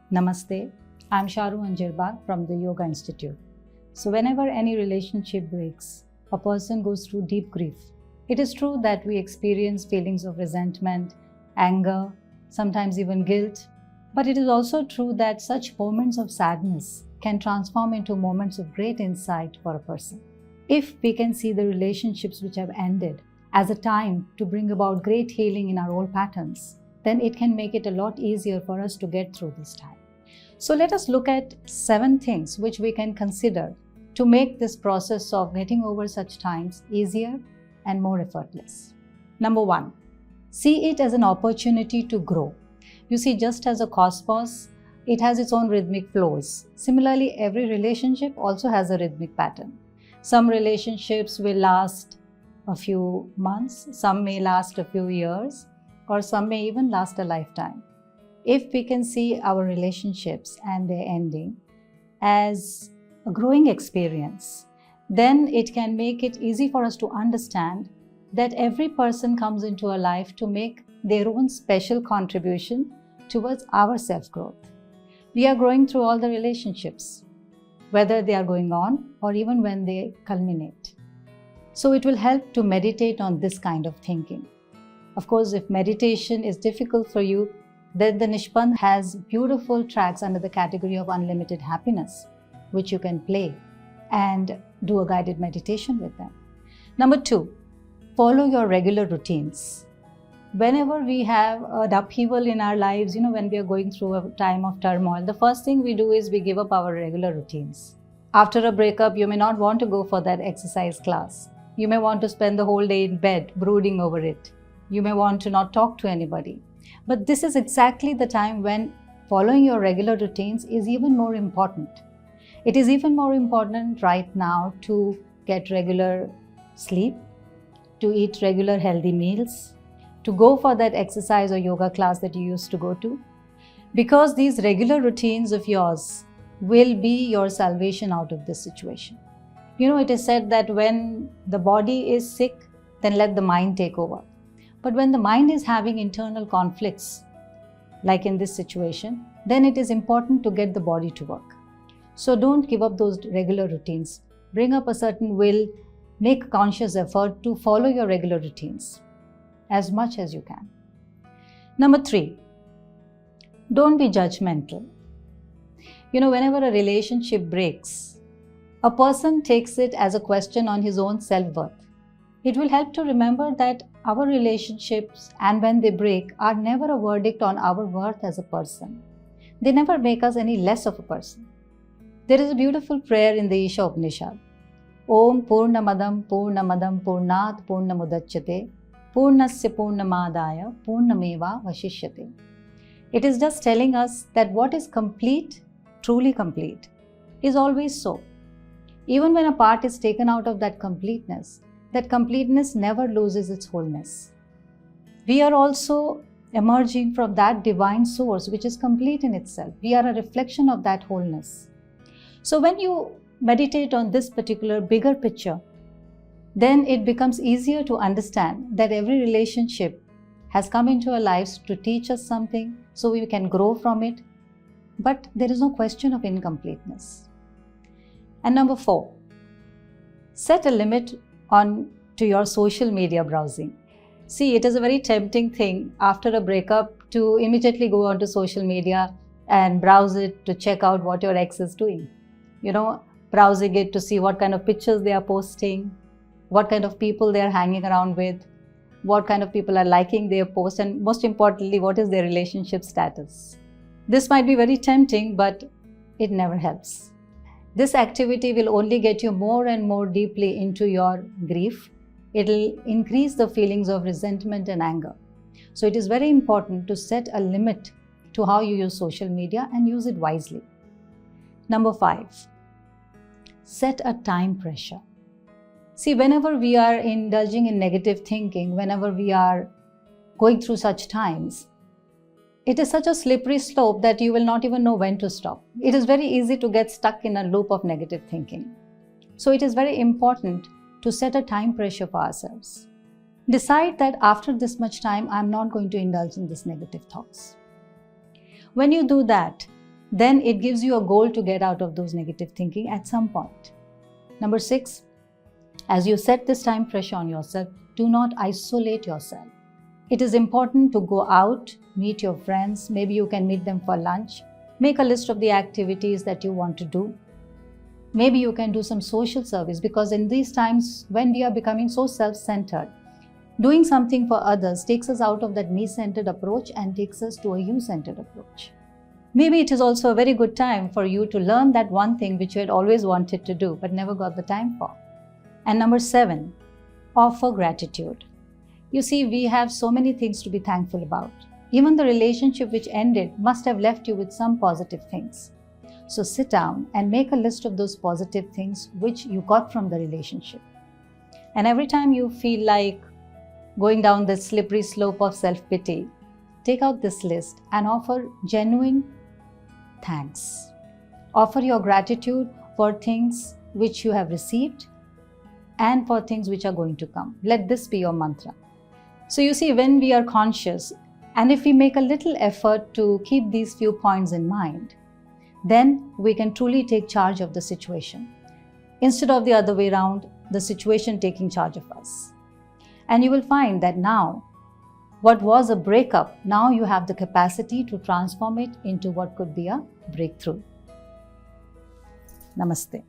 Namaste, I'm Sharu Anjirbag from the Yoga Institute. So whenever any relationship breaks, a person goes through deep grief. It is true that we experience feelings of resentment, anger, sometimes even guilt. But it is also true that such moments of sadness can transform into moments of great insight for a person. If we can see the relationships which have ended as a time to bring about great healing in our old patterns, then it can make it a lot easier for us to get through this time. So let us look at 7 things which we can consider to make this process of getting over such times easier and more effortless. Number 1, see it as an opportunity to grow. You see, just as a cosmos, it has its own rhythmic flows. Similarly, every relationship also has a rhythmic pattern. Some relationships will last a few months, some may last a few years, or some may even last a lifetime. If we can see our relationships and their ending as a growing experience, then it can make it easy for us to understand that every person comes into our life to make their own special contribution towards our self-growth. We are growing through all the relationships, whether they are going on or even when they culminate. So it will help to meditate on this kind of thinking. Of course, if meditation is difficult for you, then the Nispand has beautiful tracks under the category of unlimited happiness, which you can play and do a guided meditation with them. Number 2, follow your regular routines. Whenever we have an upheaval in our lives, when we are going through a time of turmoil, the first thing we do is we give up our regular routines. After a breakup, you may not want to go for that exercise class. You may want to spend the whole day in bed brooding over it. You may want to not talk to anybody. But this is exactly the time when following your regular routines is even more important. It is even more important right now to get regular sleep, to eat regular healthy meals, to go for that exercise or yoga class that you used to go to, because these regular routines of yours will be your salvation out of this situation. It is said that when the body is sick, then let the mind take over. But when the mind is having internal conflicts, like in this situation, then it is important to get the body to work. So don't give up those regular routines. Bring up a certain will, make a conscious effort to follow your regular routines as much as you can. Number 3, don't be judgmental. Whenever a relationship breaks, a person takes it as a question on his own self-worth. It will help to remember that our relationships, and when they break, are never a verdict on our worth as a person. They never make us any less of a person. There is a beautiful prayer in the Isha Upanishad. Om Purnamadam Purnamadam Purnat Purnamudachyate Purnasya Purnamadaya Purnameva Vashishyate. It is just telling us that what is complete, truly complete, is always so. Even when a part is taken out of that completeness never loses its wholeness. We are also emerging from that divine source which is complete in itself. We are a reflection of that wholeness. So when you meditate on this particular bigger picture, then it becomes easier to understand that every relationship has come into our lives to teach us something so we can grow from it. But there is no question of incompleteness. And number 4, set a limit to your social media browsing. See, it is a very tempting thing after a breakup to immediately go onto social media and browse it to check out what your ex is doing. Browsing it to see what kind of pictures they are posting, what kind of people they are hanging around with, what kind of people are liking their post, and most importantly, what is their relationship status. This might be very tempting, but it never helps. This activity will only get you more and more deeply into your grief. It will increase the feelings of resentment and anger. So it is very important to set a limit to how you use social media and use it wisely. Number 5, set a time pressure. See, whenever we are indulging in negative thinking, whenever we are going through such times, it is such a slippery slope that you will not even know when to stop. It is very easy to get stuck in a loop of negative thinking. So it is very important to set a time pressure for ourselves. Decide that after this much time, I'm not going to indulge in these negative thoughts. When you do that, then it gives you a goal to get out of those negative thinking at some point. Number 6, as you set this time pressure on yourself, do not isolate yourself. It is important to go out, meet your friends. Maybe you can meet them for lunch. Make a list of the activities that you want to do. Maybe you can do some social service, because in these times when we are becoming so self-centered, doing something for others takes us out of that me-centered approach and takes us to a you-centered approach. Maybe it is also a very good time for you to learn that one thing which you had always wanted to do but never got the time for. And number 7, offer gratitude. You see, we have so many things to be thankful about. Even the relationship which ended must have left you with some positive things. So sit down and make a list of those positive things which you got from the relationship. And every time you feel like going down this slippery slope of self-pity, take out this list and offer genuine thanks. Offer your gratitude for things which you have received and for things which are going to come. Let this be your mantra. So you see, when we are conscious and if we make a little effort to keep these few points in mind, then we can truly take charge of the situation, instead of the other way around, the situation taking charge of us. And you will find that now, what was a breakup, now you have the capacity to transform it into what could be a breakthrough. Namaste.